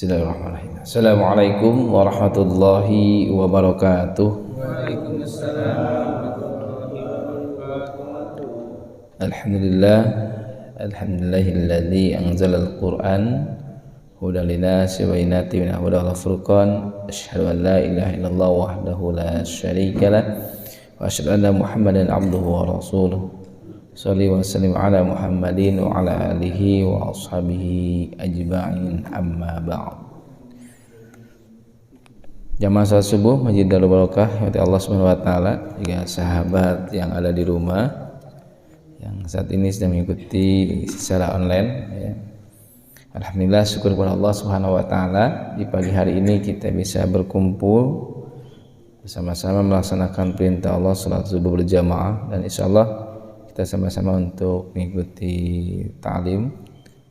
Bismillahirrahmanirrahim. Assalamualaikum warahmatullahi wabarakatuh. Waalaikumsalam. Alhamdulillahilladzi anzalal Qur'an hudan linasi wa bayyinatin minal huda wal furqan. Asyhadu an la ilaha illallah wahdahu la syarika lah wa asyhadu anna Muhammadan abduhu wa rasuluh. Shalli wa sallim ala Muhammadin wa ala alihi wa ashabihi ajma'in, amma ba'd. Jamaah salat subuh Masjid Darul Barokah ya Allah Subhanahu wa taala, juga sahabat yang ada di rumah yang saat ini sedang mengikuti secara online ya. Alhamdulillah, syukur kepada Allah Subhanahu wa taala, di pagi hari ini kita bisa berkumpul bersama-sama melaksanakan perintah Allah salat subuh berjamaah, dan insyaallah kita sama-sama untuk mengikuti ta'lim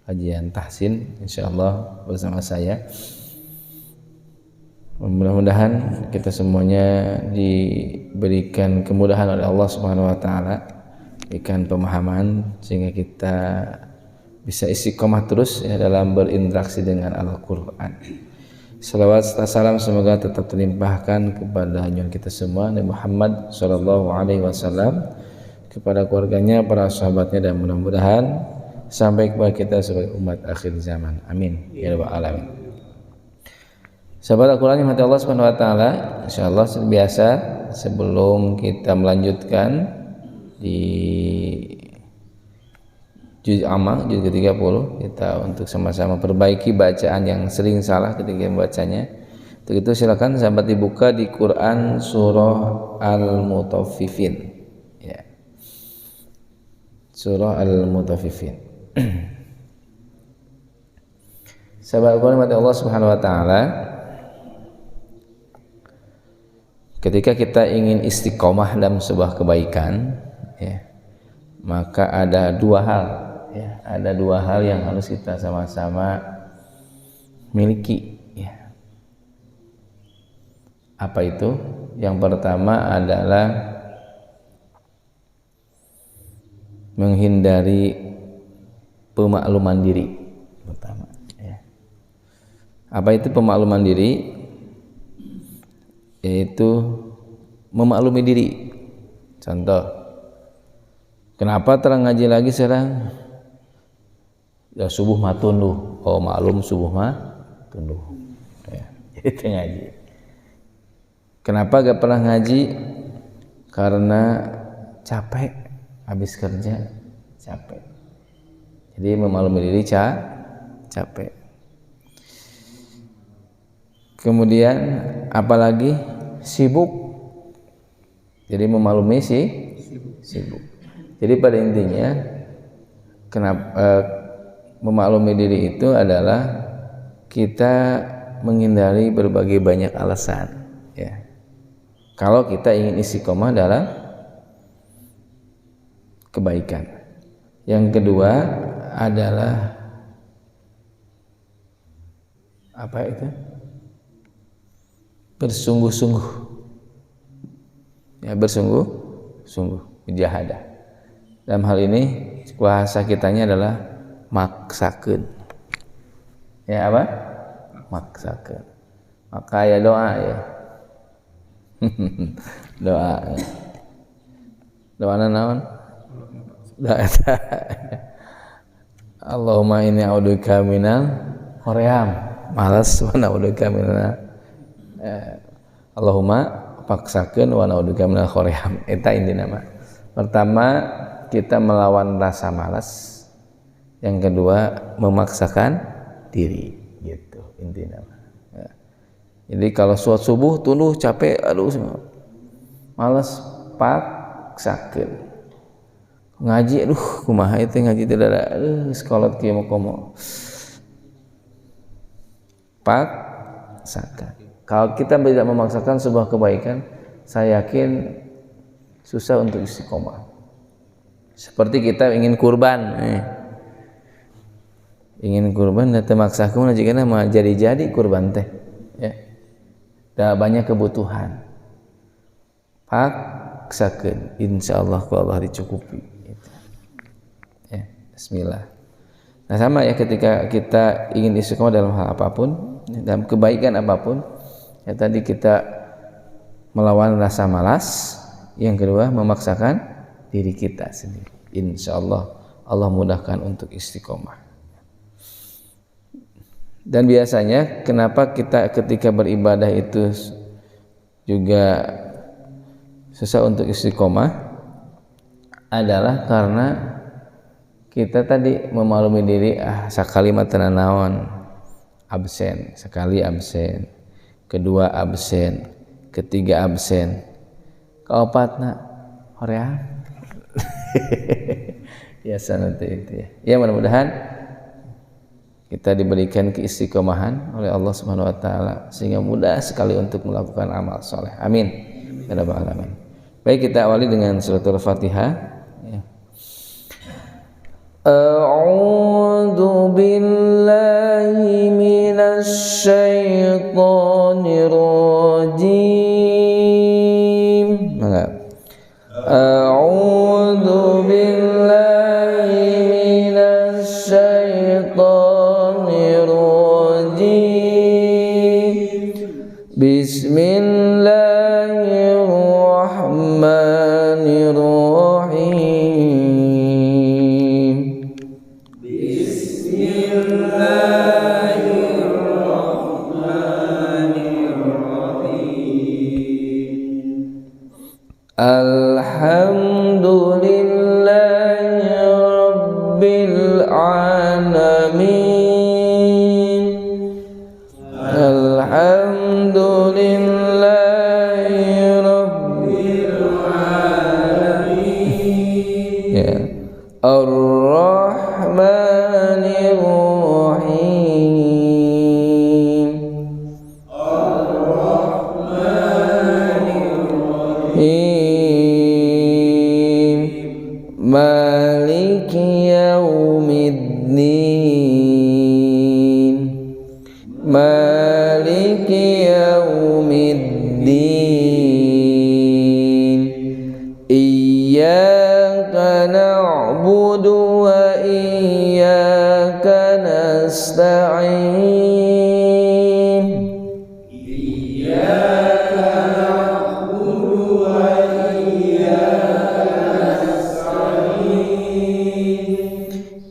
kajian tahsin insyaallah bersama saya. Mudah-mudahan kita semuanya diberikan kemudahan oleh Allah Subhanahu wa taala, berikan pemahaman sehingga kita bisa istiqomah terus ya dalam berinteraksi dengan Al-Qur'an. Salawat serta salam semoga tetap terlimpahkan kepada junjungan kita semua Nabi Muhammad sallallahu alaihi wasallam, kepada keluarganya, para sahabatnya, dan mudah-mudahan sampai kepada kita sebagai umat akhir zaman. Amin ya rabbal alamin. Sahabat Al-Qur'an yang Allah Subhanahu wa taala, insyaallah seperti biasa sebelum kita melanjutkan di juz amma, juz ke-30, kita untuk sama-sama perbaiki bacaan yang sering salah ketika membacanya. Untuk itu silakan sahabat dibuka di Quran surah Al-Mutaffifin. Surah Al-Mutaffifin. Sahabat Al-Quran Allah Subhanahu wa taala, ketika kita ingin istiqomah dalam sebuah kebaikan ya, maka ada dua hal ya, ada dua hal yang harus kita sama-sama miliki ya. Apa itu? Yang pertama adalah menghindari pemakluman diri pertama ya. Apa itu pemakluman diri? Yaitu memaklumi diri. Contoh, kenapa terang ngaji lagi sekarang? Ya subuh mah tunduh. Oh maklum subuh mah tunduh ya. Itu ngaji. Kenapa gak pernah ngaji? Karena capek, habis kerja capek. Jadi memaklumi diri capek. Kemudian apalagi sibuk. Jadi memaklumi sibuk. Jadi pada intinya kenapa memaklumi diri itu adalah kita menghindari berbagai banyak alasan ya. Kalau kita ingin istiqomah dalam kebaikan. Yang kedua adalah apa itu? Bersungguh-sungguh. Ya, bersungguh-sungguh, mujahadah. Dalam hal ini bahasa kitanya adalah maksakeun. Ya apa? Maksakeun. Maka ya doa ya. Doa. Doana naon? Allahumma inni a'udzubika minal khoream. Malas wa na'udzubika minal Allahumma paksakeun wa na'udzubika minal khoream. Eta intina mah. Pertama, kita melawan rasa malas. Yang kedua, memaksakan diri gitu intina mah. Ya. Jadi kalau sholat subuh tunduh capek, aduh malas, paksakeun. Ngaji aduh kumaha itu ngaji tidak ada sekolah kieu komo paksakan. Kalau kita tidak memaksakan sebuah kebaikan, saya yakin susah untuk istiqomah. Seperti kita ingin kurban ingin kurban dan memaksakan jika mah jadi kurban teh ya. Da banyak kebutuhan. Paksakan, insyaallah ku Allah dicukupi. Bismillah. Nah sama ya, ketika kita ingin istiqomah dalam hal apapun dalam kebaikan apapun. Ya tadi kita melawan rasa malas, yang kedua memaksakan diri kita sendiri. Insyaallah Allah mudahkan untuk istiqomah. Dan biasanya kenapa kita ketika beribadah itu juga susah untuk istiqomah adalah karena kita tadi memaklumi diri, sekali mata naon absen, sekali absen, kedua absen, ketiga absen, keopatna hoream. Biasa nanti itu ya. Ya mudah-mudahan kita diberikan keistiqomahan oleh Allah Subhanahu wa taala sehingga mudah sekali untuk melakukan amal soleh. Amin. Ya rabbal alamin. Baik, kita awali dengan suratul Fatihah. Ya. A'udzu billahi minasy syaithanir rajim. Mangga. A'udzu billahi minasy syaithanir rajim. Bismillahirrahmanirrahim. Alhamdulillahi rabbil alamin. Alhamdulillahi rabbil alamin. Ya. Ar-Rahmanir Rahim. Maliki yaumiddin. Maliki yaumiddin. Iyyaka na'budu wa iyyaka nasta'in.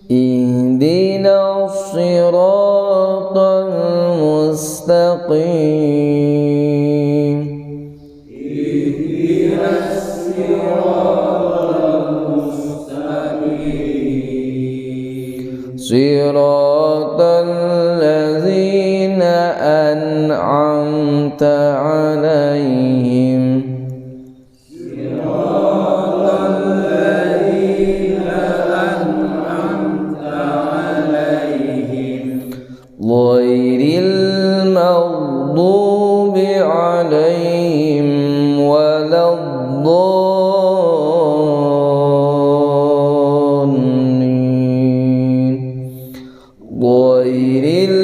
Ihdinas siratal mustaqim. Siratal ladzina an'amta 'alaihim. Ghairil maghdubi 'alaihim waladdallin. Ghairil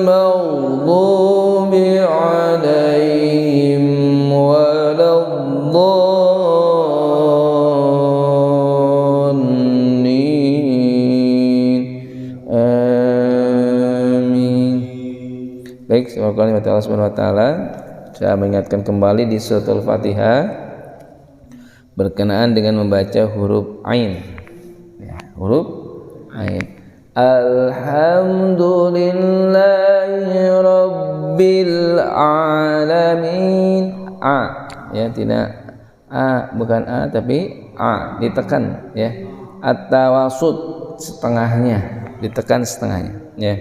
maghdubi 'alaihim waladdallin. Baik, semoga Allah Subhanahu wa taala saya mengingatkan kembali di suratul Fatihah berkenaan dengan membaca huruf ain. Ya, huruf ain. Alhamdulillahi rabbil alamin. A, ya, tidak a, bukan a tapi a ditekan, ya. At-tawasud, setengahnya ditekan, setengahnya, ya.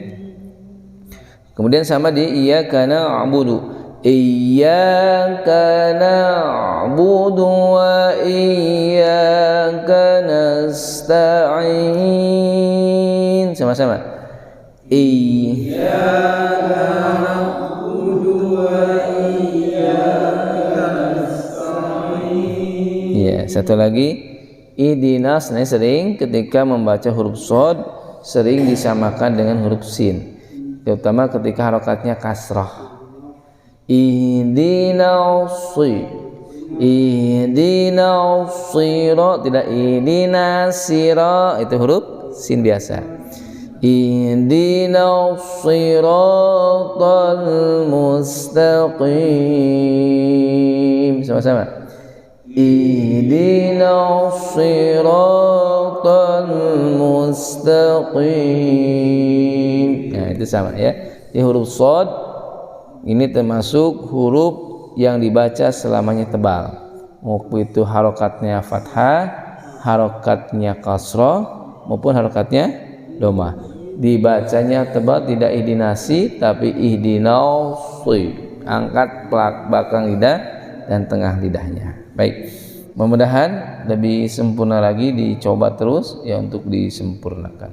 Kemudian sama di iyyaka na'budu. Iyyaka na'budu wa iyyaka nasta'in. Sama-sama. Iyyaka na'budu wa iyyaka nasta'in. Ya, satu lagi. Ihdinas, nah sering ketika membaca huruf shad sering disamakan dengan huruf sin. Terutama ketika harokatnya kasrah. Ihdinas sira, tidak ihdinas sira, itu huruf sin biasa. ihdinas siratal mustaqim. Sama-sama. Ihdinas siratal mustaqim. Nah, itu sama ya. Di huruf shad ini termasuk huruf yang dibaca selamanya tebal. Mau itu harokatnya fathah, harokatnya kasrah maupun harokatnya dhammah. Dibacanya tebal, tidak ihdinasi tapi ihdinasi. Angkat belakang lidah dan tengah lidahnya. Baik, mudah-mudahan lebih sempurna lagi, dicoba terus ya untuk disempurnakan.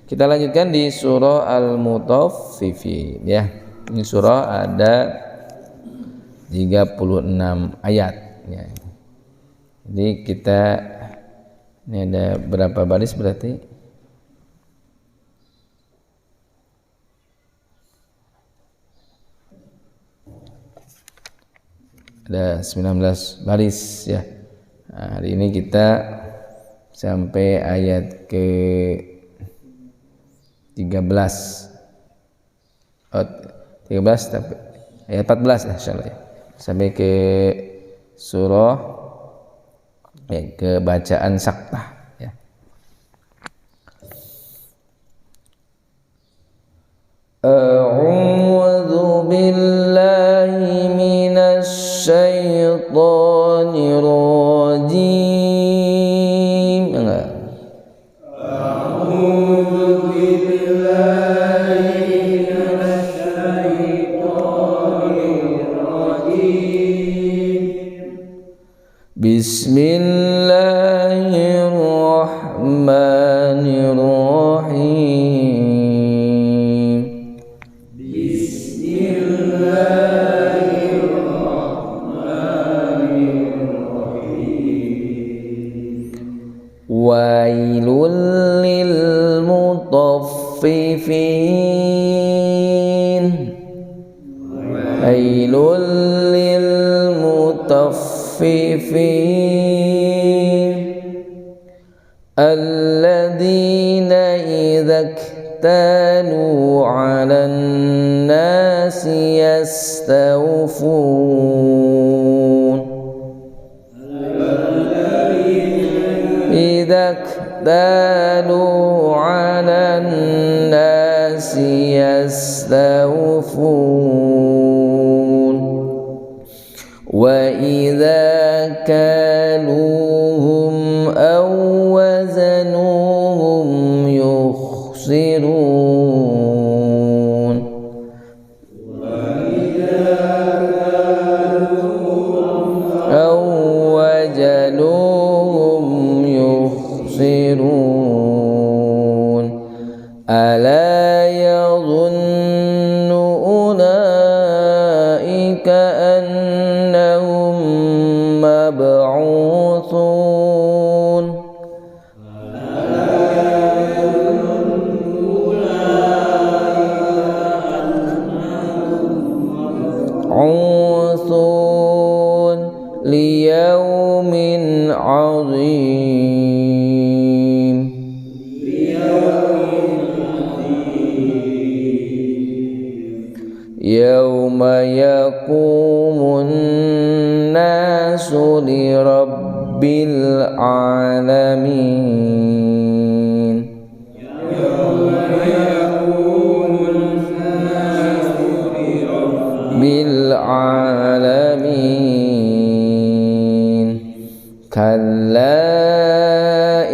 Kita lanjutkan di surah Al-Mutaffifin ya. Ini surah ada 36 ayat ya. Jadi kita ini ada berapa baris berarti? Ada 19 baris ya. Nah, hari ini kita sampai ayat ke 13. 13 tapi ayat 14 lah insyaallah ya. Sampai ke surah ke bacaan saktah ya. A'udzu billahi minasy syaithanir rajim. Enggak. A'udzu billahi minasy syaithanir rajim. Bismillahirrahmanirrahim. Wailul lil mutaffifin. Wailul lil mutaffifin alladzina idza iktalu 'alan nasi yastawfun. إذا اكتالوا على الناس يستوفون وإذا كالوهم أو وزنوهم يخسرون. أو وزنوهم يخسرون. ألا يظن أولئك أنهم مبعوثون. عوثون ليوم عظيم. يوم يقوم الناس لرب العالمين. بالعالمين. كلا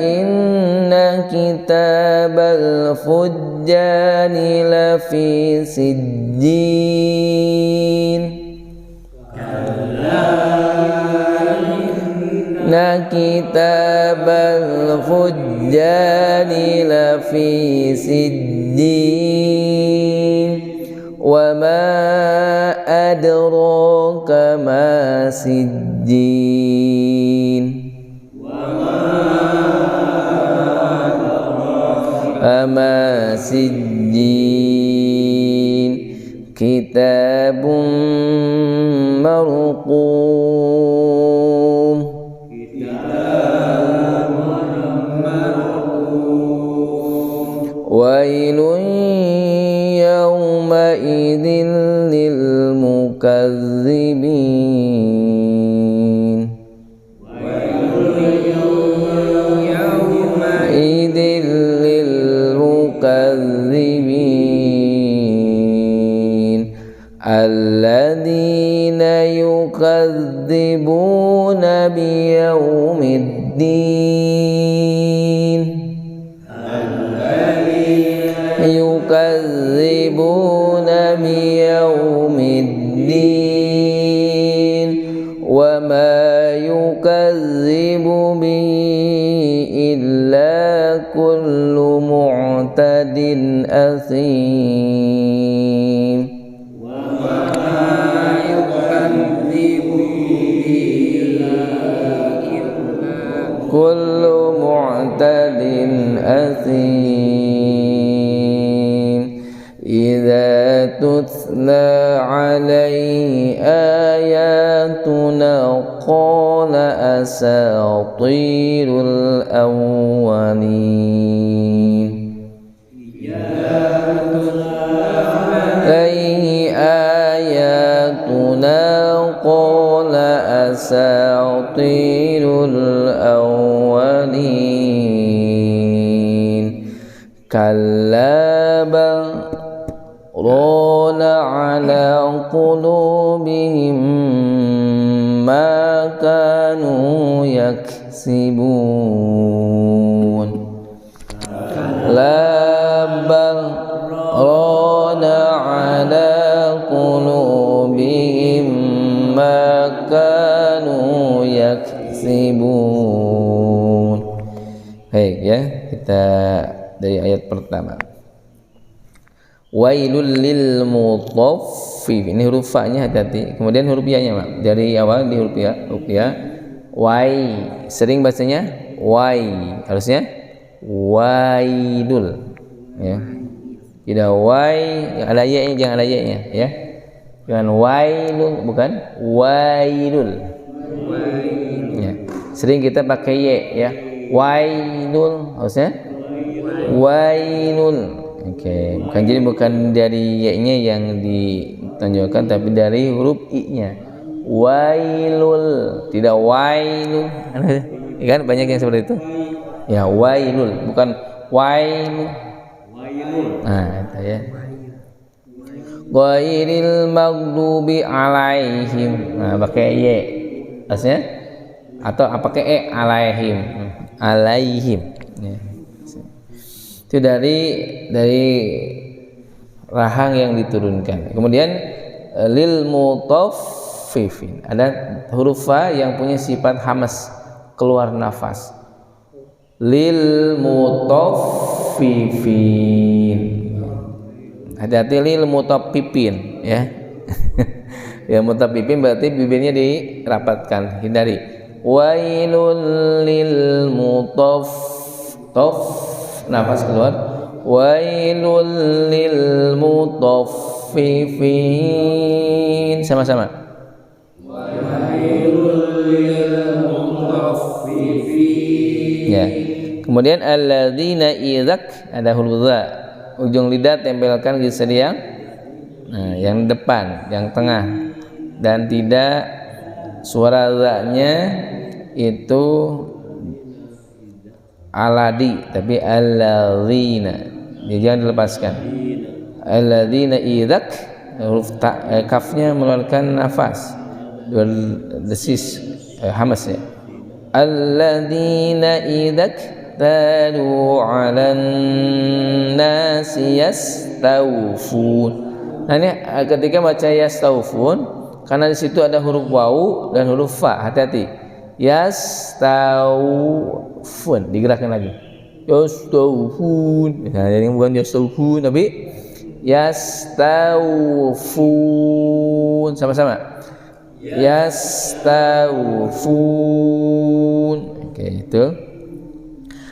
إن كتاب الفجار لفي سجين. إن كتاب الفجار لفي سجين. وما أدراك ما سجين. أما سجين كتاب مرقوم. ويل illa kullu mu'tadin athim. Wa ma yukadzibu illa kullu mu'tadin athim. Idza tutla alaihi ayatuna qala asatirul awwalin. Idza tutla alaihi ayatuna qala asatirul awwalin. Kalla bal rana ala qulubihim ma kanu yaksibun. La bal rana ala qulubihim ma kanu yaksibun. Baik ya, kita dari ayat pertama. Wailul lil mutaffif. Ini huruf fa-nya hati-hati. Kemudian huruf ya-nya, Pak. Dari awal di huruf ya. Wai. Sering bacanya wai. Harusnya wailul. Ya. Tidak wai, ada ya-nya, jangan ada ya-nya, ya. Jangan wailul, bukan wailul. Ya. Sering kita pakai ya, ya. Wailul, harusnya wailul. Oke, bukan dari ya-nya yang ditonjolkan, tapi dari huruf i-nya. Wailul, tidak wailul. Kan banyak yang seperti itu. Ya, wailul, bukan wailul. Nah, itu ya. Ghairil maghdubi alaihim. Nah, pakai y. Maksudnya atau pakai e alaihim. Alaihim. Ya. Itu dari rahang yang diturunkan. Kemudian lil mutaffifin, ada huruf fa yang punya sifat hamas, keluar nafas. Lil mutaffifin. Hati-hati lil mutaffifin, ya. Ya, mutaffifin berarti bibirnya dirapatkan, hindari. Wailul lil mutaffif, nafas keluar. Wailul lil mutaffifin. Sama-sama. Wailul lil mutaffifin. Ya. Kemudian alladzina idzak, ada huruf dha. Ujung lidah tempelkan di sisi yang depan, yang tengah, dan tidak suara dha-nya itu aladi, tapi alladzina, jangan dilepaskan. Alladzina idzak, huruf kafnya mengeluarkan nafas, desis, hamas ya. Alladzina idzak talu 'alan nasi yastawfun. Nah, ini ketika baca yastawfun, karena di situ ada huruf wawu dan huruf fa, hati-hati. Yastawfun, digerakkan lagi. Yastawfun. Nah, jadi bukan yastawfun, tapi yastawfun. Sama-sama. Yastawfun. Oke, itu.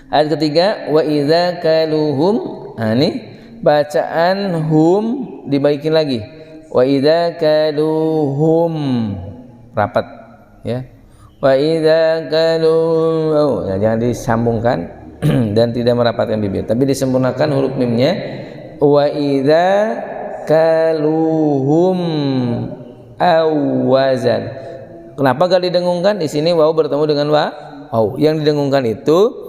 Ayat ketiga, wa idza kaluhum. Nah, ini bacaan hum dibaikin lagi. Wa idza kaluhum, rapat ya. Wa idza kaluhum, nah, jangan disambungkan dan tidak merapatkan bibir, tapi disempurnakan huruf mimnya. Wa idza kaluhum awazan. Kenapa gak didengungkan? Di sini waw bertemu dengan waw. Yang didengungkan itu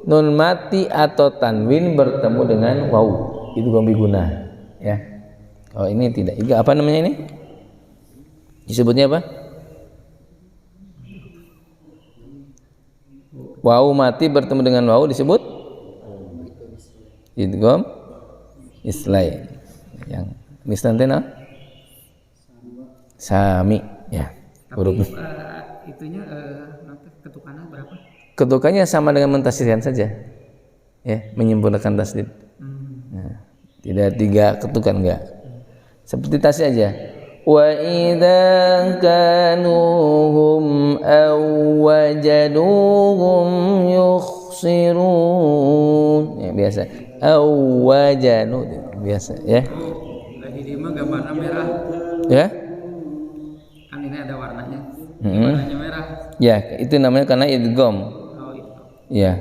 nun mati atau tanwin bertemu dengan waw, itu gombi guna ya. Oh, ini tidak. Ini apa namanya ini? Disebutnya apa? Waw mati bertemu dengan waw disebut idgham islai. Yang misnantena sami ya. Huruf itunya ketukannya berapa? ketukannya sama dengan mentasydidkan saja, ya, menyempurnakan tasydid. Nah, tidak 3 ketukan, enggak. Seperti tasydid aja. Wa idza kanuhum aw wajaduhum yukhsirun. Ya, biasa. Aw wajanu, biasa, ya. Lagi di mah gambarnya merah. Ya. Kan ini ada warnanya. Warnanya merah. Ya, itu namanya karena idgham. Oh, itu. Ya.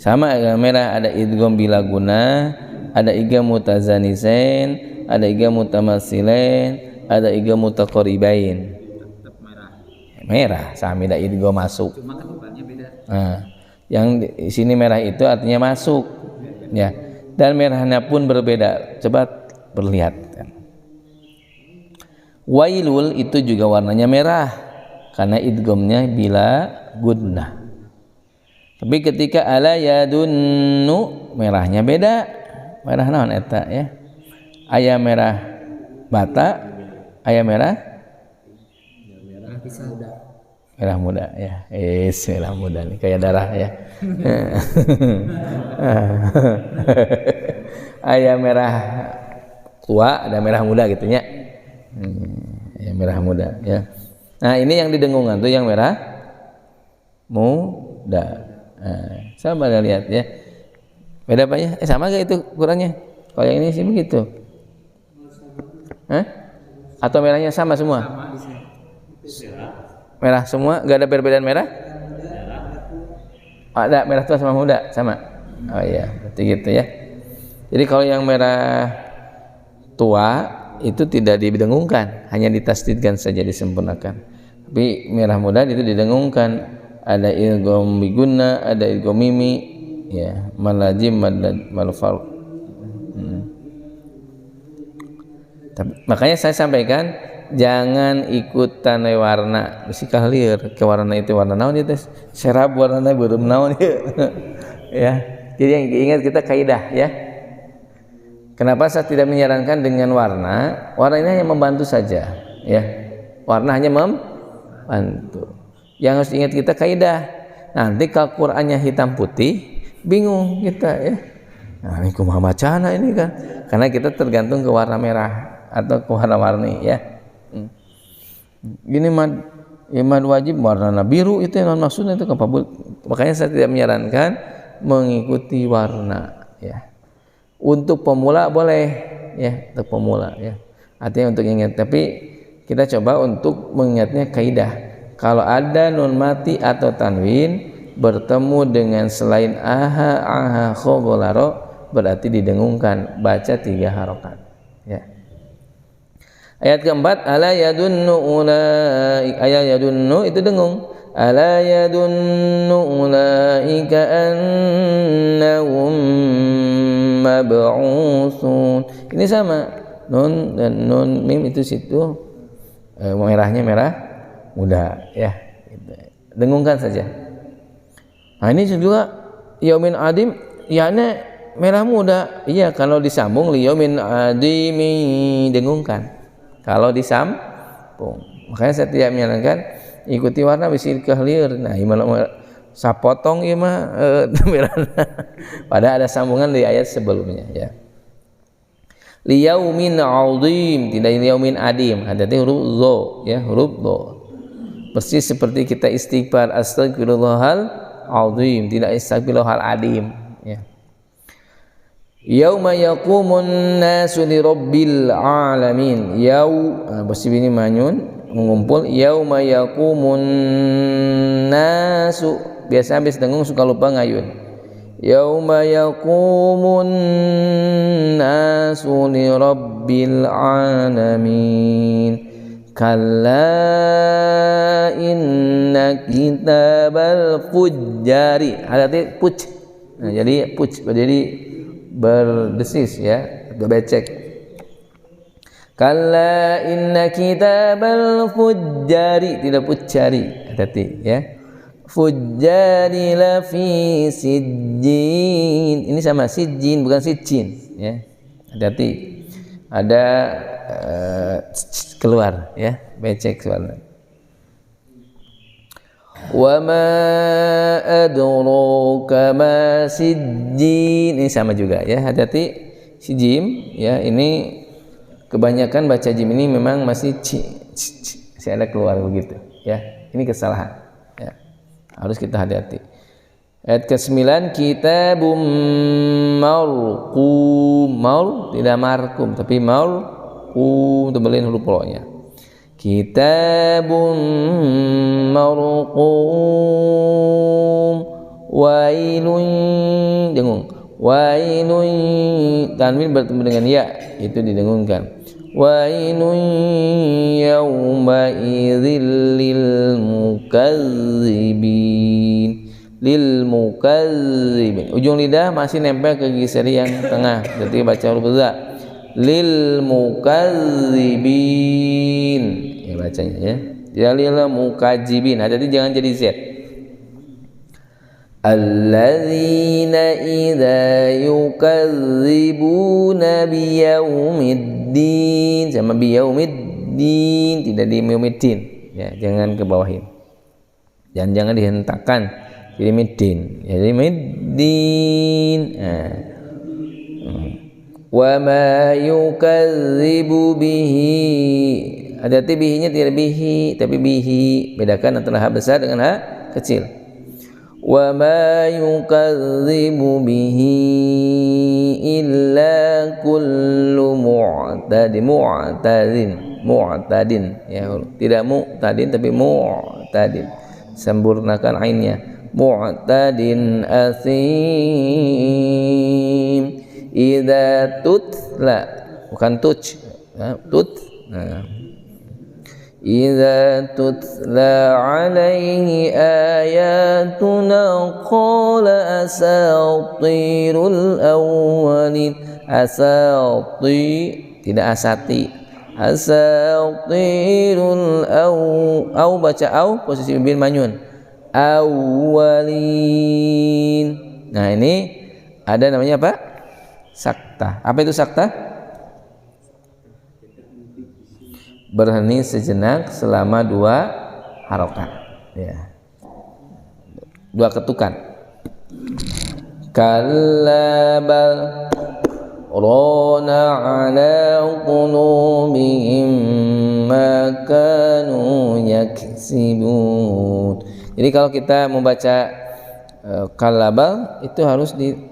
Sama agak merah, ada idgham bila guna, ada idgham mutazanisain, ada idgham mutamatsilain, ada idgham mutaqaribain. Tetap merah. Merah, sama ada idgham masuk. Cuma ketukannya beda. Nah, yang di sini merah itu artinya masuk. Ya. Dan merahnya pun berbeda. Coba berlihat. Wailul itu juga warnanya merah karena idghamnya bila gunnah. Tapi ketika ala yadunnu merahnya beda. Merah naon eta, ya? Aya merah bata, aya merah merah muda, ya. Merah muda nih kayak darah, ya. Aya merah tua, ada merah muda gitu nya. Ya, merah muda, ya. Nah, ini yang didengungan tuh yang merah muda. Nah, coba lihat, ya. Beda Pak, ya? Sama gak itu ukurannya? Kalau yang ini sih begitu. Hah? Atau merahnya sama semua? Sama di sini. Merah semua? Gak ada perbedaan merah? Ada merah tua sama muda? Sama? Oh iya, berarti gitu, ya. Jadi kalau yang merah tua itu tidak didengungkan, hanya ditasdidkan saja, disempurnakan. Tapi merah muda itu didengungkan, ada idgham bigunna, ada idgham mimi, ya, malajim malfal. Makanya saya sampaikan jangan ikutan warna, mesti kahlieur ke warna itu warna naon itu serab warnanya beureum naon ya. Jadi yang ingat kita kaidah, ya. Kenapa saya tidak menyarankan dengan warna? Warna ini hanya membantu saja, ya. Warna hanya membantu. Yang harus ingat kita kaidah. Nanti kalau Qur'annya hitam putih, bingung kita, ya. Nah, ini kumaha bacana ini kan? Karena kita tergantung ke warna merah atau ke warna-warni, ya. Gini mad wajib warna biru itu yang non maksudnya itu kapabul. Makanya saya tidak menyarankan mengikuti warna, ya. Untuk pemula boleh, ya, untuk pemula, ya. Artinya untuk ingat, tapi kita coba untuk mengingatnya kaidah. Kalau ada nun mati atau tanwin bertemu dengan selain aha khogolaro berarti didengungkan, baca 3 harokat, ya. Ayat keempat, ala yadunnu ulaika, ayat yadunnu itu dengung. Ala yadunnu ulaika annahum mab'usun. Ini sama, nun dan nun mim itu situ merahnya merah muda, ya. Dengungkan saja. Nah, ini juga yaumin adim, ya-nya merah muda. Iya, kalau disambung yaumin adimi dengungkan. Kalau disambung. Makanya saya tidak menyarankan ikuti warna bisi kahlieur. Nah, ieu sapotong ieu mah merahna. Padahal ada sambungan di ayat sebelumnya, ya. Liyaumin adim, tidak liyaumin adim. Hati-hati huruf dho, ya, huruf dho. Persis seperti kita istighfar astagfirullahal azim, tidak astagfirullahal adim, ya. Yauma yaqumun nasu lirabbil alamin. Bersih ini manyun mengumpul. Yauma yaqumun nasu, biasa habis dengung suka lupa ngayun. Yauma yaqumun nasu lirabbil alamin. Kalla inna kitabal fujjari. Hati-hati puj. Nah, jadi puj jadi berdesis, ya, becek. Kalla inna kitabal fujjari, tidak fujjari, hati-hati, ya. Fujjari lafi sijjin. Ini sama sijjin bukan sijjin, ya. Hati-hati. Ada keluar, ya, becek suara. Wa ma adraka ma sijjin. Ini sama juga ya, hati-hati si jim ya, ini kebanyakan baca jim ini memang masih masih ada keluar begitu ya. Ini kesalahan ya. Harus kita hati-hati. Ayat ke-9, kitabum marqum. Maul tidak markum tapi marqum, tebelin huruf ro-nya. Kitabun marqum wailun, dengung, wailun, tanwin bertemu dengan ya itu didengungkan. Wailun yawma idzil lil mukazzibin, lil mukazzibin, ujung lidah masih nempel ke gigi seri yang tengah, jadi baca huruf za. Lil mukazzibin ya bacanya ya, jalil mukadzibin, jadi jangan jadi z. Alladzina idza yukadzibuna biyaumiddin, sama biyaumiddin, tidak di yaumiddin ya, jangan ke bawahin, jangan dihentakkan jadi middin ya, jadi middin. Wa ma yukadzibu bihi, hati-hati bihinya tidak bihi tapi bihi, bedakan antara ha besar dengan ha kecil. Wa ma yukadzibu bihi illa kullu mu'tadin ya, tidak mu'tadin tapi mu'tadin, sempurnakan ainnya, mu'tadin asim. Idza tutla, bukan tuj ya, idza tutla alaihi ayatuna qala asatirul awwalin, tidak asati, asatirul au baca au posisi bibir manyun, awwalin. Nah ini ada namanya apa? Sakta. Apa itu sakta? Berhenti sejenak selama 2 harokat ya, 2 ketukan. Kalla bal rana ala qulubihim ma kanu yaksibun. Jadi kalau kita membaca kalabal itu harus di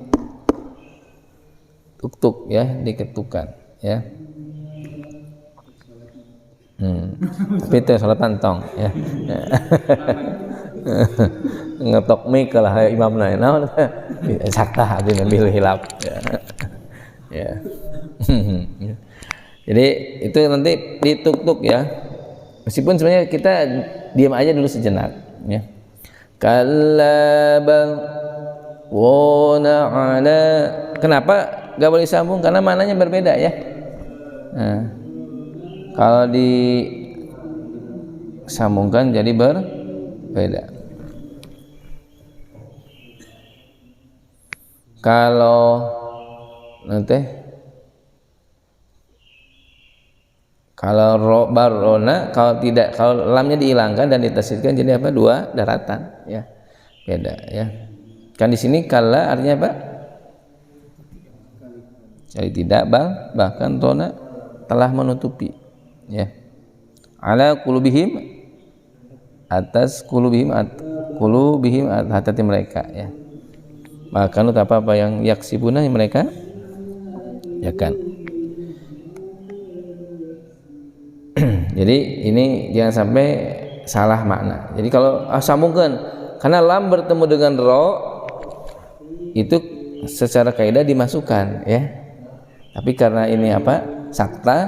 tuk ya, diketukan ya. Tapi itu salat pantong ya. Ngetok mic lah imam lain, nah sakta abi ngambil hilap ya. Ya. Jadi itu nanti dituk-tuk ya. Meskipun sebenarnya kita diam aja dulu sejenak ya. Kallabal wana ala, kenapa gak boleh disambung? Karena maknanya berbeda ya. Nah, kalau disambungkan jadi berbeda. Kalau nanti kalau barona, kalau tidak, kalau lamnya dihilangkan dan ditasydidkan jadi apa? 2 daratan ya. Beda ya. Kan di sini kala artinya apa? Jadi tidak, bahkan rona telah menutupi ya. Ala qulubihim, atas qulubihim, qulubihim hati mereka ya. Maka apa yang yaksibuna yang mereka ya kan. Jadi ini jangan sampai salah makna. Jadi kalau sambungkan, karena lam bertemu dengan ro itu secara kaidah dimasukkan ya. Tapi karena ini apa? Sakta,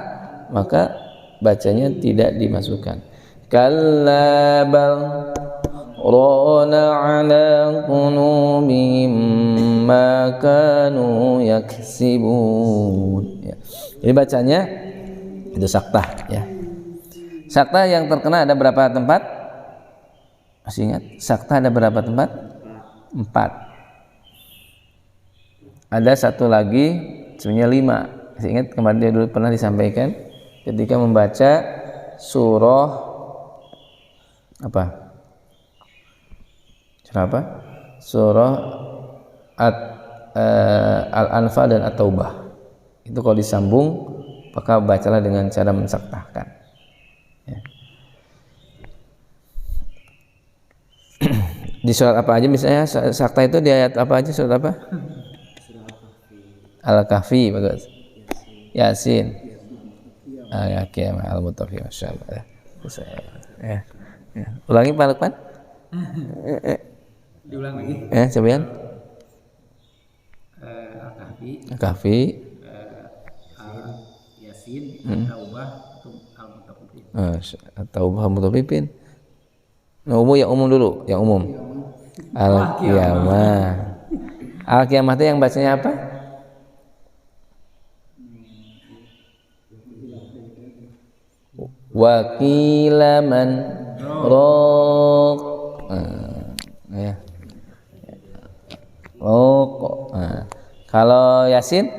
maka bacanya tidak dimasukkan. Kalla bal rana ala qulubihim ma kanu yaksibun ya. Jadi bacanya itu sakta ya. Sakta yang terkena ada berapa tempat? Masih ingat? Sakta ada berapa tempat? 4. Ada satu lagi, sebenarnya 5. Masih ingat kemarin dia dulu pernah disampaikan ketika membaca surah apa? Surah apa? Surah Al-Anfal dan At-Taubah. Itu kalau disambung maka bacalah dengan cara mensaktahkan. Ya. Di surat apa aja misalnya sakta itu di ayat apa aja, surat apa? Al-Kahfi, bagus. Yasin. Ya, Qiyamah, Al-Mutaffifin, masyaallah. Ya. Ya. Ulangi Pak Lukman. Diulang lagi. Cobain. Al-Kahfi, Kahfi, Yasin, Taubah, Al-Mutaffifin. Taubah, Mutaffifin. Nah, umum dulu, yang umum. Al-Qiyamah. Al-Qiyamah itu yang bacanya apa? Wa qila man raq. Ya. Raq. Kalau Yasin?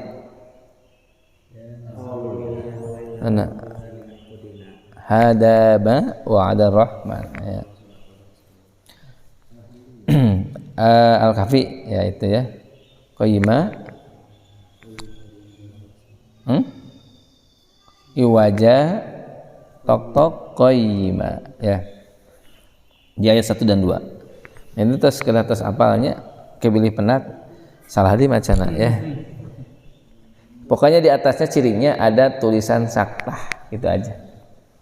Ana hadaba wa'ada rahman. Ya. Al-Kahfi ya itu ya. Qayyimah. Iwaja tok qayyimah ya. Di ayat 1 dan 2. Ini terus atas apalnya kepilih penak salah di macana ya. Pokoknya di atasnya cirinya ada tulisan saktah gitu aja.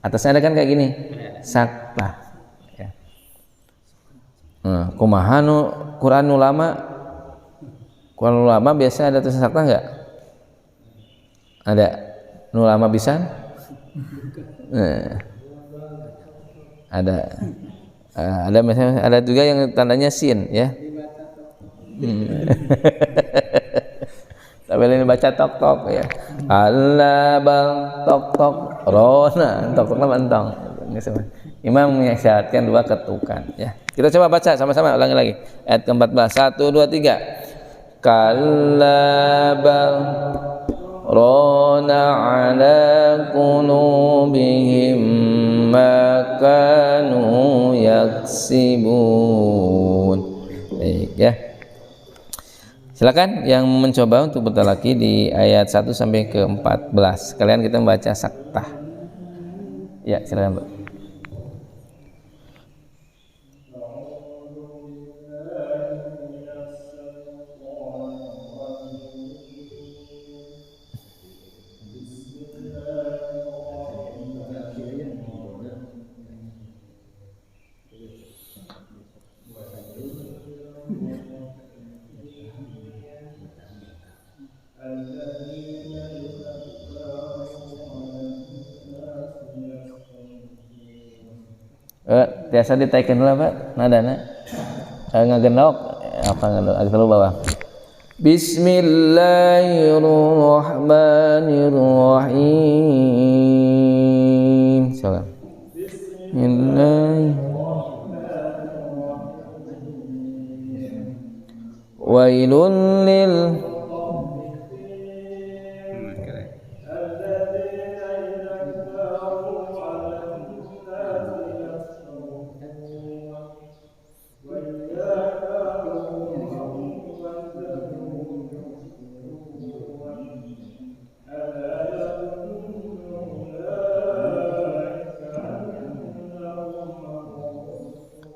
Atasnya ada kan kayak gini, saktah. Ya. Kumaha nu Quran ulama biasa ada tulisan saktah enggak? Ada nu lama bisa? Ada misalnya ada juga yang tandanya sin ya. Tapi ini baca tok ya. Allah bal tok rona tok mentong. Imam mengisyaratkan 2 ketukan ya. Kita coba baca sama-sama, ulangi lagi. Ayat ke-14. 1 2 3. Kalla bal rona ala qulubihim ma kanu yaksibun. Baik ya. Silakan yang mencoba untuk bertalaki di ayat 1 sampai ke 14. Kalian kita membaca saktah. Ya, silakan, Bu. Biasa ditekan dulu Pak nadana ngagendok apa ngendok agak terlalu bawah. Bismillahirrahmanirrahim. Salam. Wailun lil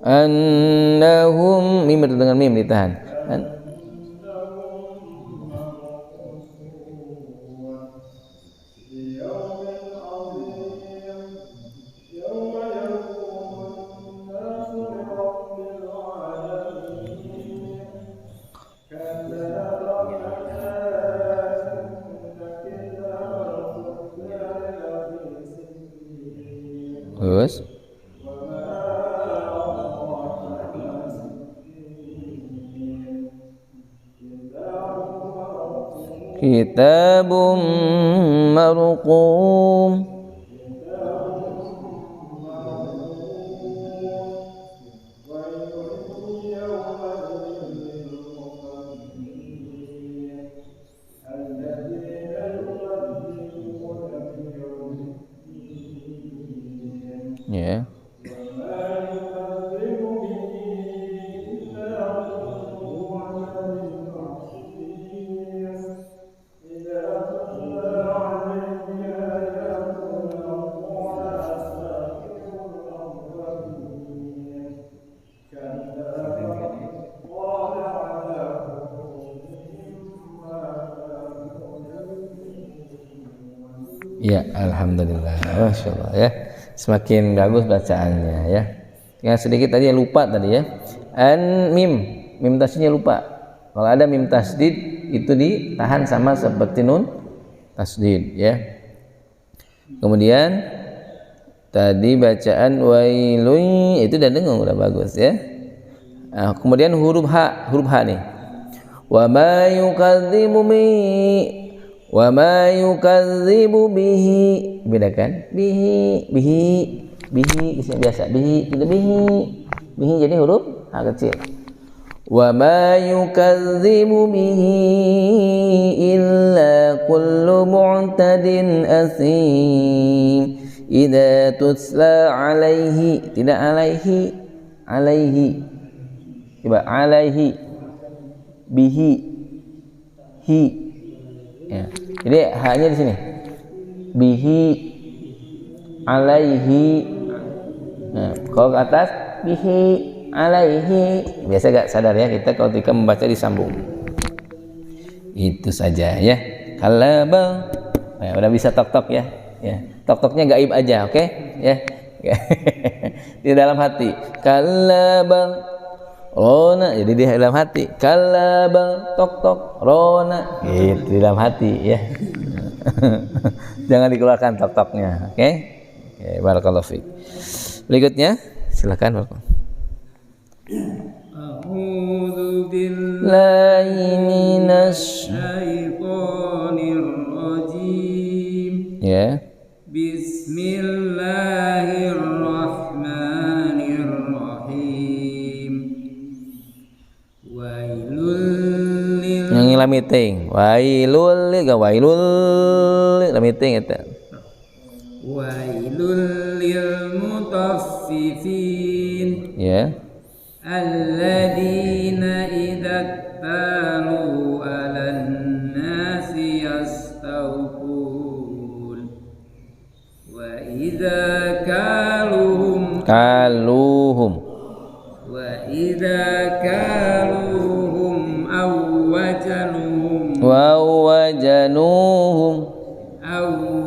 annahum mim dengan mim ditahan. Terus kitabum marqum ya. Ya, alhamdulillah. Masya Allah ya. Semakin bagus bacaannya ya. Yang sedikit tadi yang lupa tadi ya. Mim tasdidnya lupa. Kalau ada mim tasdid itu ditahan sama seperti nun tasdid ya. Kemudian tadi bacaan wailun itu udah dengung, udah bagus ya. Nah, kemudian huruf H nih. Wa ma yukadzibu bihi, bedakan bihi biasa bihi, tidak bihi jadi huruf H kecil. Wa ma yukadzibu bihi illa kullu mu'tadin asim idza tutla alaihi, tidak alaihi coba alaihi bihi hi ya. Jadi hanya di sini bihi alaihi. Nah, kalau ke atas bihi alaihi, biasa gak sadar ya kita ketika membaca disambung. Itu saja ya. Kalabal, nah, udah bisa tok ya. Tok-toknya gaib aja, oke? Ya. Di dalam hati. Kalabal rona, jadi di dalam hati. Kalabal tok rona, gitu di dalam hati ya. Jangan dikeluarkan tok-toknya, oke? Oke, barakallahu fiik. Berikutnya silakan. A'udzu billahi minasy syaithanir rajim. Ya. Bismillahirrahmanirrahim. Wailul lil, yang lamiting. Wailul lamiting eta. Wailul lil mutaffifin. Ya. Alladzina idza talu 'alan nasi yastawfun wa idza kaluhum wa idza kaluhum aw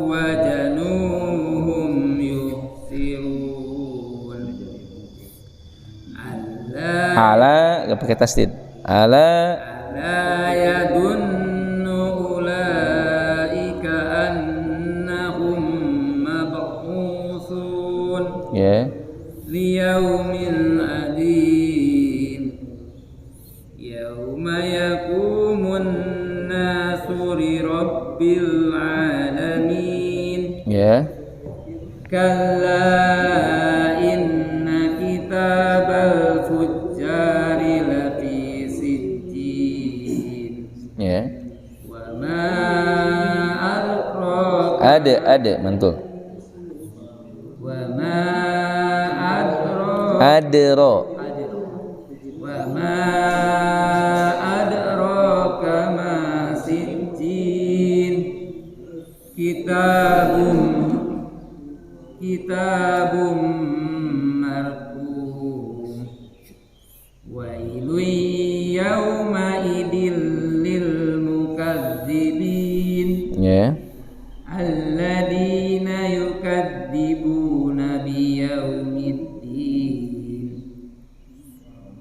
wajanuhum yukhsirun. Ala gak pakai tasdid. Ala yadunnu ulaika annahum mab'utsun liyaumin adzim yauma yaqumun nasu li rabbil alamin. Kalla inna kitabal fujjari lafi sijjin. Wa ma adraka, ada mantul. Wa ma adra wa ma adraka ma sijjin kitabum marqum wailun yauma idil lil mukadzibin. Alladzina yukadzibuna biyaumiddin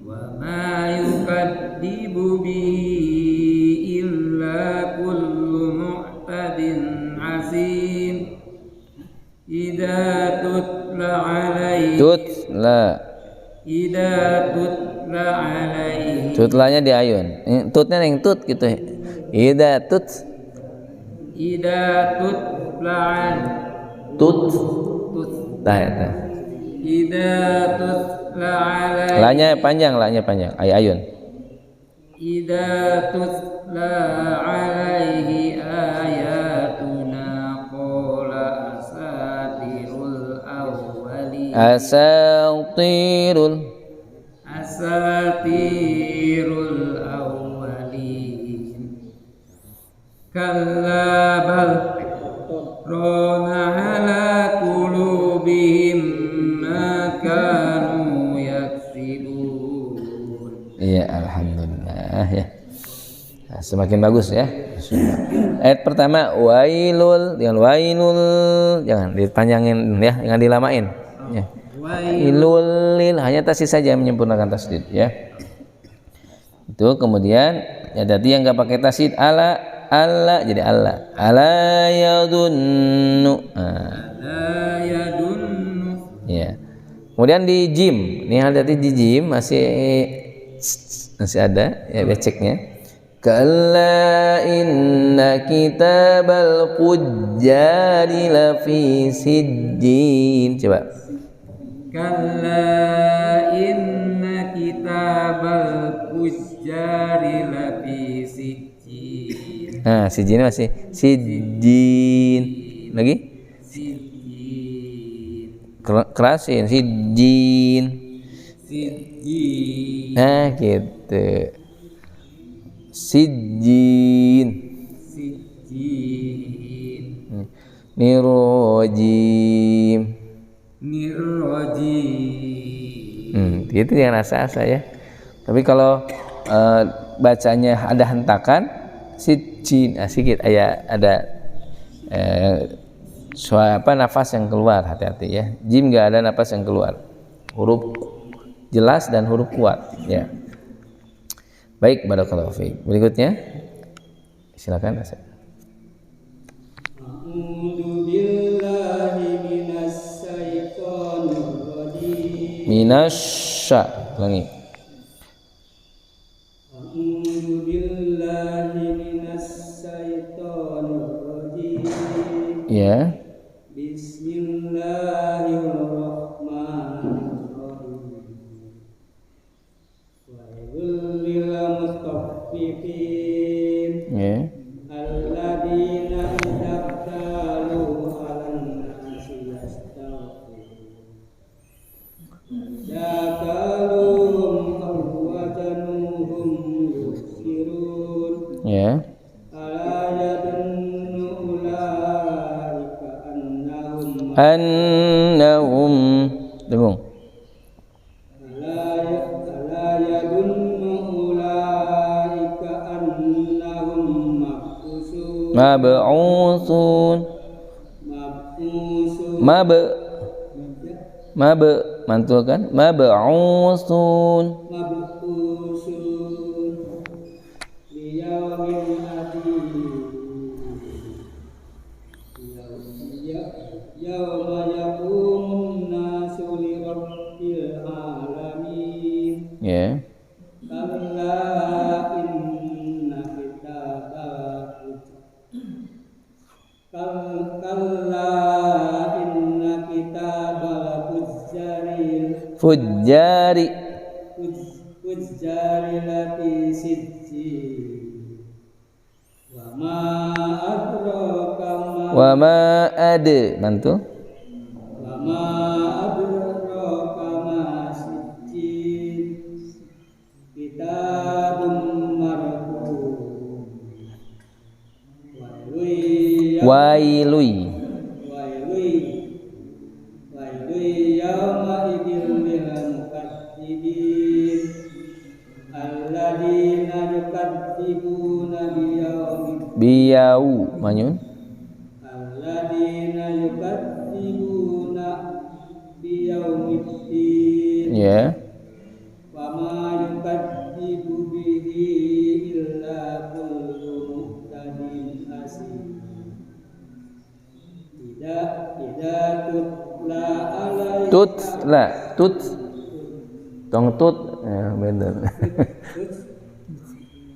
wa ma yukadzibu bihi illa kullu mu'tadin asim idza tutla alaihi tutlanya di ayun, tutnya yang tut gitu. Idza tutla tut idza tutla alaihi, lanya panjang ayun. Idza tutla alaihi ayatuna qala asatirul awwalin. Asatirul awwalin. Kalla bal rana ala qulubihim ma kanu yaksibun. Iya, alhamdulillah ya. Nah, semakin bagus ya. Ayat pertama wailul, jangan wailul, jangan dipanjangin ya, jangan dilamain. Ya. Wailul lil, hanya tasdid saja yang menyempurnakan tasdid ya. Itu kemudian ya tadi yang enggak pakai tasdid ala jadi ala yadunnu. Ala yadunnu. Ya. Kemudian di jim, ini hati-hati di jim masih ada ya beceknya. Kalla inna kitabal fujjari lafi sijjin. Coba. Kalla inna kitabal fujjari lafi sijjin. Nah, sijjin masih sijjin. Lagi? Sijjin. Kerasin sijjin. Sijjin. Nah, gitu. Sijjin. Nirojim. Gitu yang rasa-asa ya. Tapi kalau bacanya ada hentakan sijjin, sedikit ada nafas yang keluar, hati-hati ya. Jim nggak ada nafas yang keluar, huruf jelas dan huruf kuat ya. Baik, barakallahu fiik. Berikutnya silakan Asep. A'udzu billahi minasyaitonir rajim. Minasya, ulangi. A'udzu billahi minasyaitonir rajim. Ya. Bismillahirrahmanirrahim. Wailul lil mutaffifin. Ya. Alladzina idza qalu 'alan nasi yastawfun. Yaqalum awwajanuhum yusirun. Ya. Annahum dengung ala yadunnu ulaika annahum mab'usun mantul kan mab'usun liyaumin adid yauma yaqumun nasu li rabbil alamin. Ya. Kalla inna kitabal fujjari lafi sijjin. Wa ma mantu wa ma adraka ma sijjin kitabun marqum wailui yauma idil lil mukadzibin alladzina yukadzibuna biyau manyun alladzina yukadzibuna biyaumiddin. Ya. Wa ma yukadzibu bihi illa kullu muhtadin asim. Tidak tutla tong tut ya benar.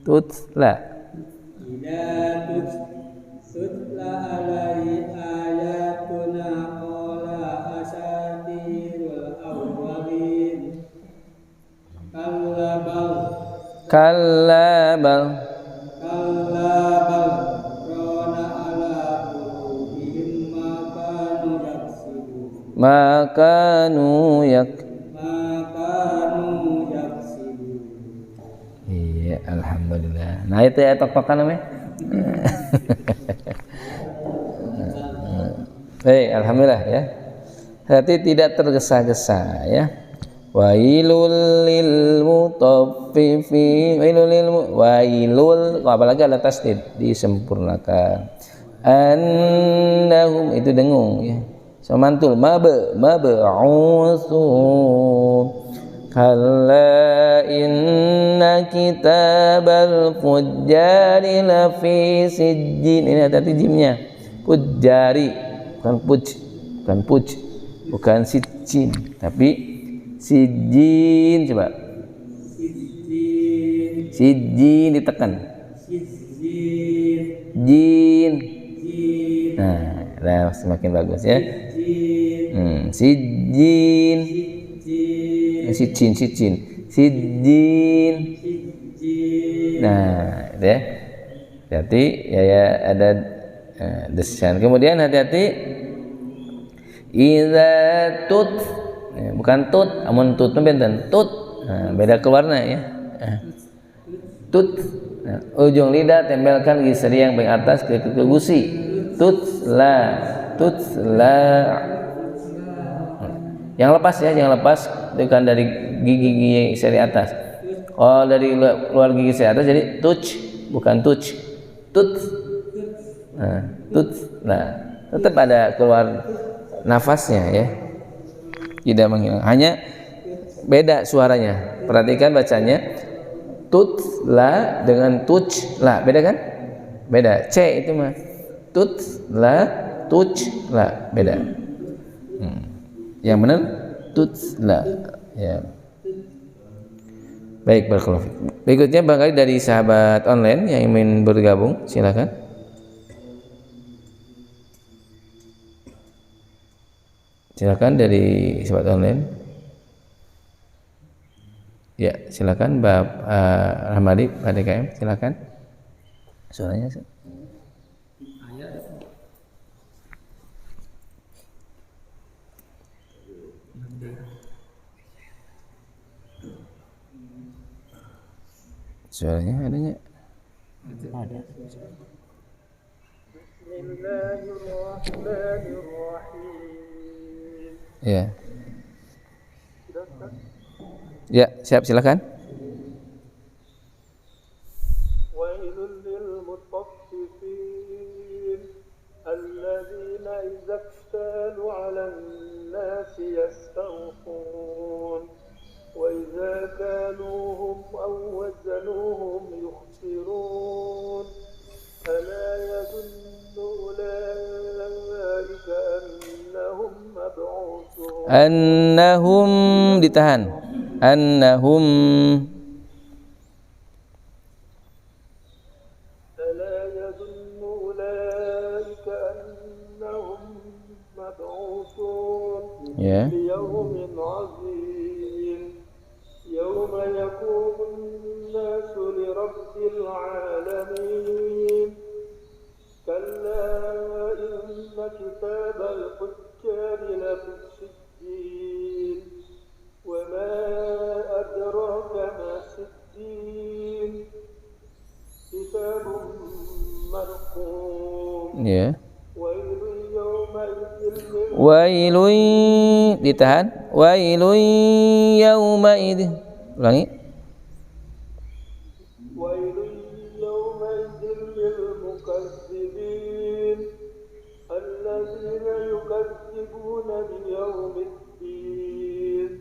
Tutla tutla alaihi ayatuna qala asatirul awwalin. Kalla bal rana ala qulubihim ma kanu yaksibun. Iya, alhamdulillah. Nah itu ya tok-tokan namanya. Alhamdulillah ya. Berarti tidak tergesa-gesa ya. Wailul lil mutaffifin. Wailul, apalagi ada tasdid, disempurnakan. Annahum, itu dengung ya. Samantul mab'usun. Kalla inna kitabal fujjari lafi sijjin. Ini hati-hati jimnya. Fujjari, bukan sijjin, tapi sijjin. Coba sijjin ditekan. Jin. Nah, semakin bagus ya. Sijjin. Sijjin. Nah, itu ya. Hati-hati ya ada desian. Kemudian hati-hati iza tut, bukan tut, amun tut benten tut. Nah, beda keluarnya ya. Tut. Nah, ujung lidah tempelkan gigi seri yang paling atas ke gusi. Tutla. Yang lepas ya, jangan lepas, bukan dari gigi seri atas. Oh, dari luar gigi seri atas jadi touch, bukan touch. Tut. Nah, tetap ada keluar nafasnya ya. Tidak menghilang, hanya beda suaranya. Perhatikan bacanya. Tutla dengan touchla, beda kan? Beda. C itu mah. Tutla, touchla, beda. Yang benar tutla ya. Baik, barakallahu fiik. Berikutnya barangkali dari sahabat online yang ingin bergabung, silakan. Silakan dari sahabat online. Ya, silakan Mbak Rahmadi Pak DKM, silakan. Suaranya suaranya adanya? Ada. Bismillahirrahmanirrahim. Ya. Ya, siap, silakan. Wailul lil mutaffifin alladzina idza iktalu 'alan nasi yastawfun wa idza kaluhum aw wazanuhum yukhsirun ala yadhunnu ulaika annahum mab'utsun. Annahum ditahan. Annahum ala yadhunnu ulaika annahum mab'utsun ya. liyawmin 'azim yawma yaqumun nasu lirabbil 'alamin kalla inna kitabal fujjari lafi sijjin wa ma adraka ma sijjin kitabun marqum Ya. wailun yawma'idin Wailun ditahan. Wailun yauma idin. Ulangi. wailun yawma'idin lil mukazzibin alladzina yukazzibuna biyawmiddin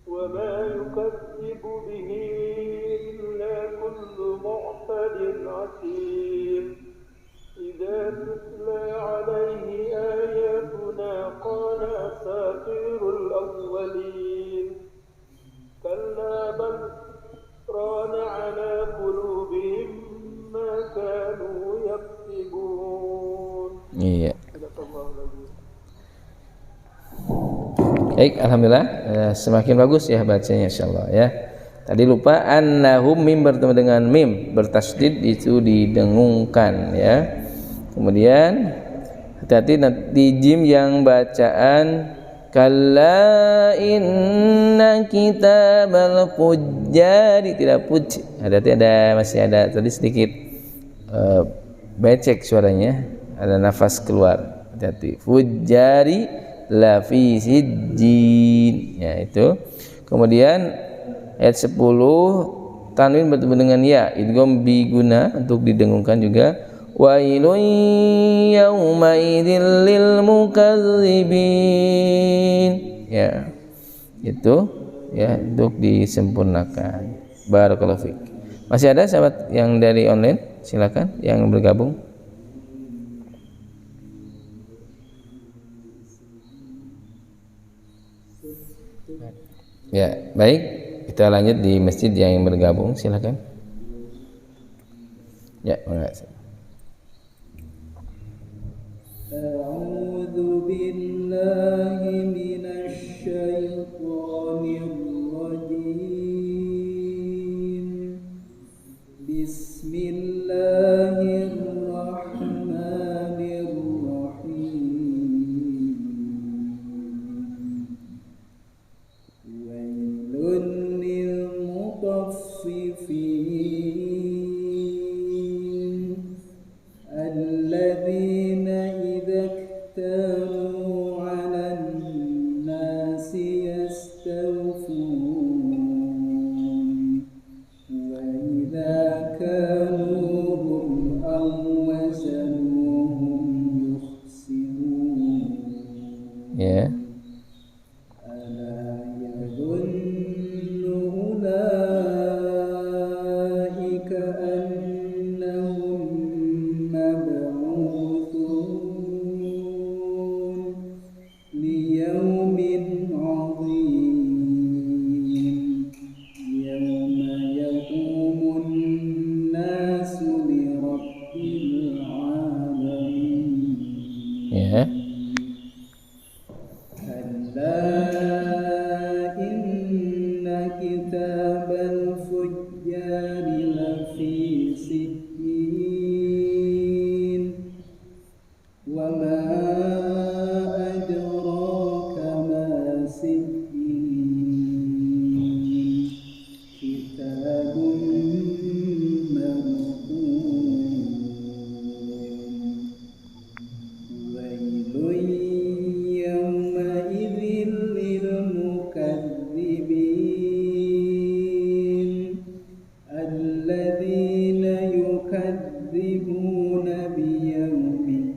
wa ma yukazzibu bihi illa kullu mu'tadin asim idza tutla 'alaihi ayatuna qala asatirul awwalin kalla bal rana 'ala qulubihim ma kanu yaksibun. Iya. Baik, alhamdulillah semakin bagus ya bacanya insyaallah ya. Tadi lupa annahum, mim bertemu dengan mim bertasdid itu didengungkan ya. Kemudian hati-hati di jim yang bacaan kalla inna kitabal fujjari, tidak puj. Hati-hati masih ada tadi sedikit becek suaranya, ada nafas keluar. Hati-hati. Fujjari la fi sijjin, ya itu. Kemudian ayat 10 tanwin bertemu dengan ya, idgham bi guna untuk didengungkan juga. Wailun yauma idzil lil mukadzibin. Ya. Itu ya untuk disempurnakan. Barakallahu fiik. Masih ada sahabat yang dari online? Silakan yang bergabung. Ya, baik. Kita lanjut di masjid yang bergabung, silakan. Ya, makasih. A'udzu billahi minasy syaithanir rajim. Bismillahirrahmanirrahim. Wailun lil mutaffifin alladzina idza iktalu 'alan nasi yastawfun wa idza kaluhum aw wazanuhum yukhsirun. Ya. Ala yadhunnu ulaika annahum mab'uthun liyaumin 'adzim yawma yaqumun nasu lirabbil 'alamin. Ya. Kalla inna kitabal fujjari lafi sijjin wa ma adraka ma sijjin kitabun marqum wailun yawma idzil lil mukadzibin alladzina yukadzibuna biyaumiddin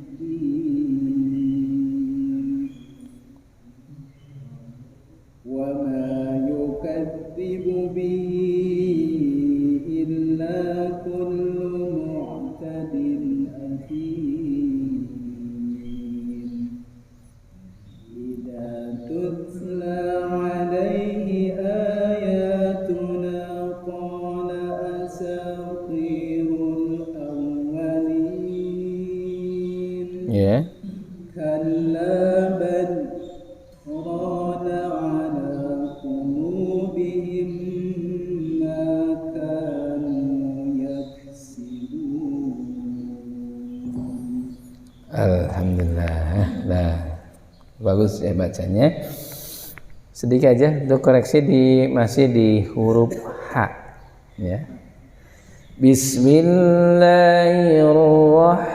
wa ma yukadzibu bihi illa kullu mu'tadin athim. Idza tutla 'alaihi ayatuna qala asatirul awwalin. Ya. Kalla bal rana 'ala qulubihim ma kanu yaksibun. Alhamdulillah. Nah, bagus ya bacanya. Sedikit aja untuk koreksi masih di huruf H ya. Bismillahirrahmanirrahim.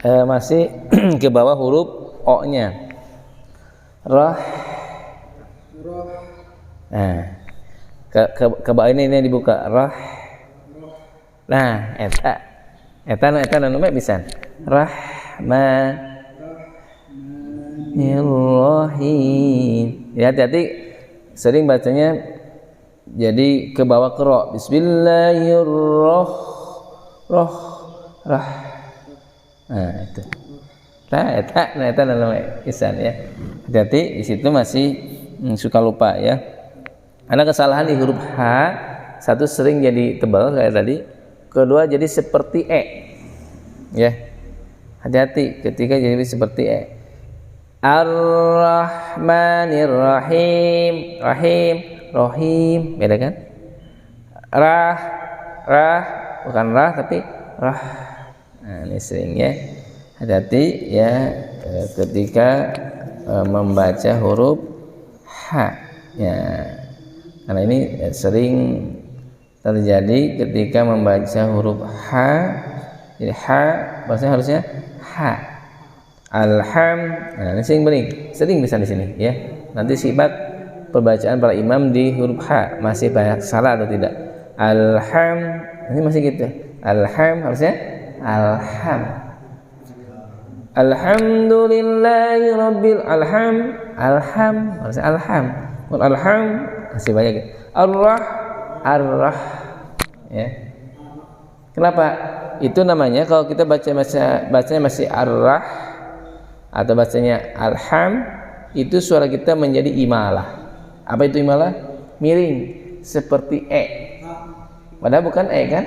Masih ke bawah huruf O-nya. Nah, ke bawah ini dibuka. Nah, eta nu bisa. Rahmanirrahim. Ya, hati-hati sering bacanya jadi ke bawah ke ro. Bismillahirrahmanirrahim. Nah, itu. Eta namanya isan ya. Hati-hati di situ masih suka lupa ya. Karena kesalahan di huruf H, satu sering jadi tebal kayak tadi, kedua jadi seperti E. Ya. Hati-hati ketika jadi seperti E. Ar-Rahmanir-Rahim. Rahim, beda kan? Rah bukan rah tapi rah. Nah, ini sering ya. Hati-hati ya ketika membaca huruf H ya. Karena ini sering terjadi ketika membaca huruf H. Jadi H bahasanya harusnya H. Nah, ini sering bisa di sini ya. Nanti sifat perbacaan para imam di huruf H masih banyak salah atau tidak? Ini masih gitu. Harusnya Alhamdulillahi rabbil harusnya masih banyak gitu. Ar-rah ya. Kenapa? Itu namanya kalau kita bacanya masih ar-rah atau bacanya alham, itu suara kita menjadi imalah. Apa itu imalah? Miring seperti padahal bukan kan?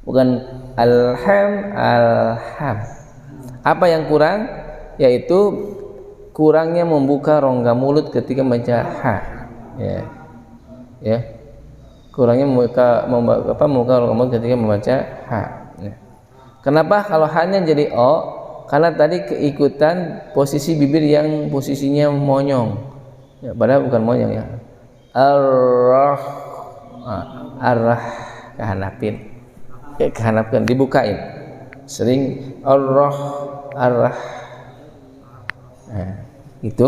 Bukan alham. Apa yang kurang? Yaitu kurangnya membuka rongga mulut ketika membaca H ya. Kurangnya membuka rongga mulut ketika membaca H ya. Kenapa kalau hanya jadi O? Karena tadi keikutan posisi bibir yang posisinya monyong ya, padahal bukan monyong ya. Arrah kehanapkan dibukain sering arrah. Nah, itu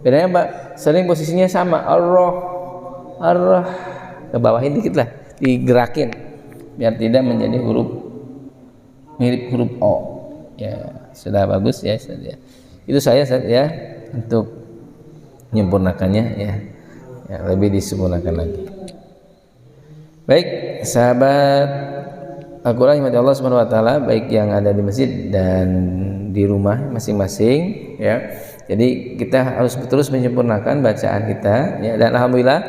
bedanya Pak, sering posisinya sama arrah ke bawahin dikit lah, digerakin biar tidak menjadi huruf mirip huruf O ya. Sudah bagus ya. Itu saya ya untuk menyempurnakannya ya, lebih disempurnakan lagi. Baik sahabat Al-Quran yang Allah Subhanahu wa taala, baik yang ada di masjid dan di rumah masing-masing ya. Jadi kita harus terus menyempurnakan bacaan kita ya, dan alhamdulillah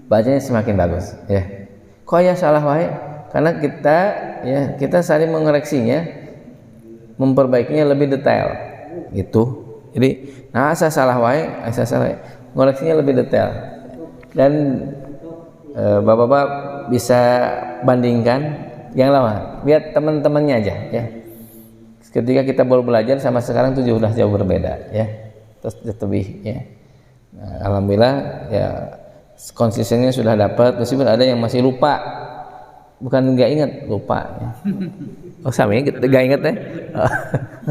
bacanya semakin bagus ya. Kok ya salah wae? Karena kita saling mengoreksinya, memperbaikinya lebih detail gitu. Jadi asa salah ngoreksinya lebih detail. Dan bapak-bapak bisa bandingkan yang lama, lihat teman-temannya aja ya. Ketika kita baru belajar sama sekarang itu sudah jauh berbeda ya. Terus lebih ya. Nah, alhamdulillah ya, konsistennya sudah dapat, meskipun ada yang masih lupa. Bukan nggak ingat, lupa ya. Oh sama ya, nggak ingat ya?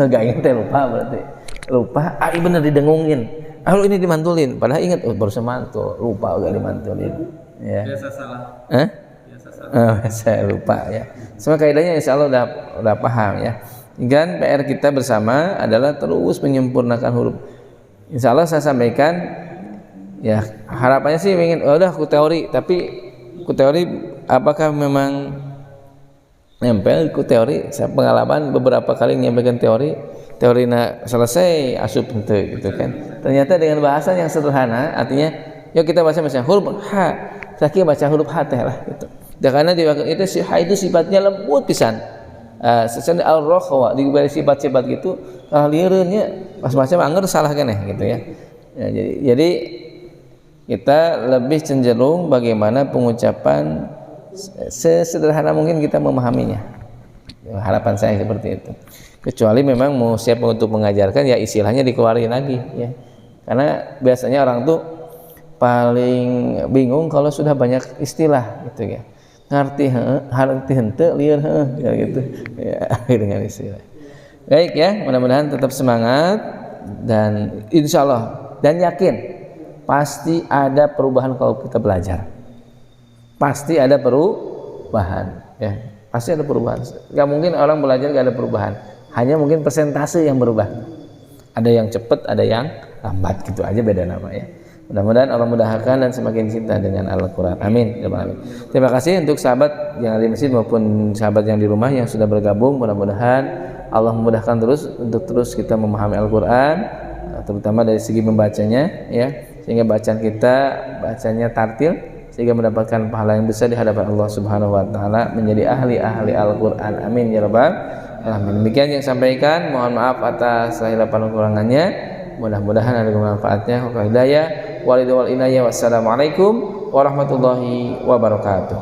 Nggak ingat ya, lupa berarti. Lupa, bener didengungin. Ini dimantulin, padahal ingat, baru semantul, lupa nggak dimantulin. Ya. Biasa salah. Biasa salah. Saya lupa ya. Semua kaidahnya insya Allah udah paham ya. Dan PR kita bersama adalah terus menyempurnakan huruf. Insya Allah saya sampaikan ya, harapannya sih ingin udah ku teori, tapi ku teori apakah memang nempel ku teori? Saya pengalaman beberapa kali menyampaikan teorinya selesai asup gitu kan. Ternyata dengan bahasa yang sederhana, artinya yuk kita baca huruf H, saya baca huruf H teh lah gitu. Karena itu si H itu sifatnya lembut pisan. Sesuai al-rokhwa diberi sifat-sifat gitu, lieureunnya pas macam anger salah keneh gitu ya. Jadi kita lebih cenderung bagaimana pengucapan sesederhana mungkin kita memahaminya. Harapan saya seperti itu. Kecuali memang mau siap untuk mengajarkan, ya istilahnya dikeluarin lagi ya. Karena biasanya orang tuh paling bingung kalau sudah banyak istilah gitu ya. Ngerti henteu lieur ya gitu. Ya dengan istilah. Baik ya, mudah-mudahan tetap semangat dan insyaallah dan yakin pasti ada perubahan kalau kita belajar. Pasti ada perubahan ya. Pasti ada perubahan. Gak mungkin orang belajar gak ada perubahan. Hanya mungkin persentase yang berubah. Ada yang cepat, ada yang lambat, gitu aja beda nama ya. Mudah-mudahan Allah mudahkan dan semakin cinta dengan Al-Quran. Amin. Terima kasih untuk sahabat yang ada di masjid maupun sahabat yang di rumah yang sudah bergabung. Mudah-mudahan Allah memudahkan terus untuk terus kita memahami Al-Quran, terutama dari segi membacanya ya, sehingga bacaan kita bacanya tartil, sehingga mendapatkan pahala yang besar di hadapan Allah Subhanahu wa taala, menjadi ahli-ahli Al-Qur'an. Amin ya rabbal alamin. Demikian yang sampaikan, mohon maaf atas lahir dan kekurangannya. Mudah-mudahan ada manfaatnya. Wa hidayah wal inayah. Wassalamualaikum warahmatullahi wabarakatuh.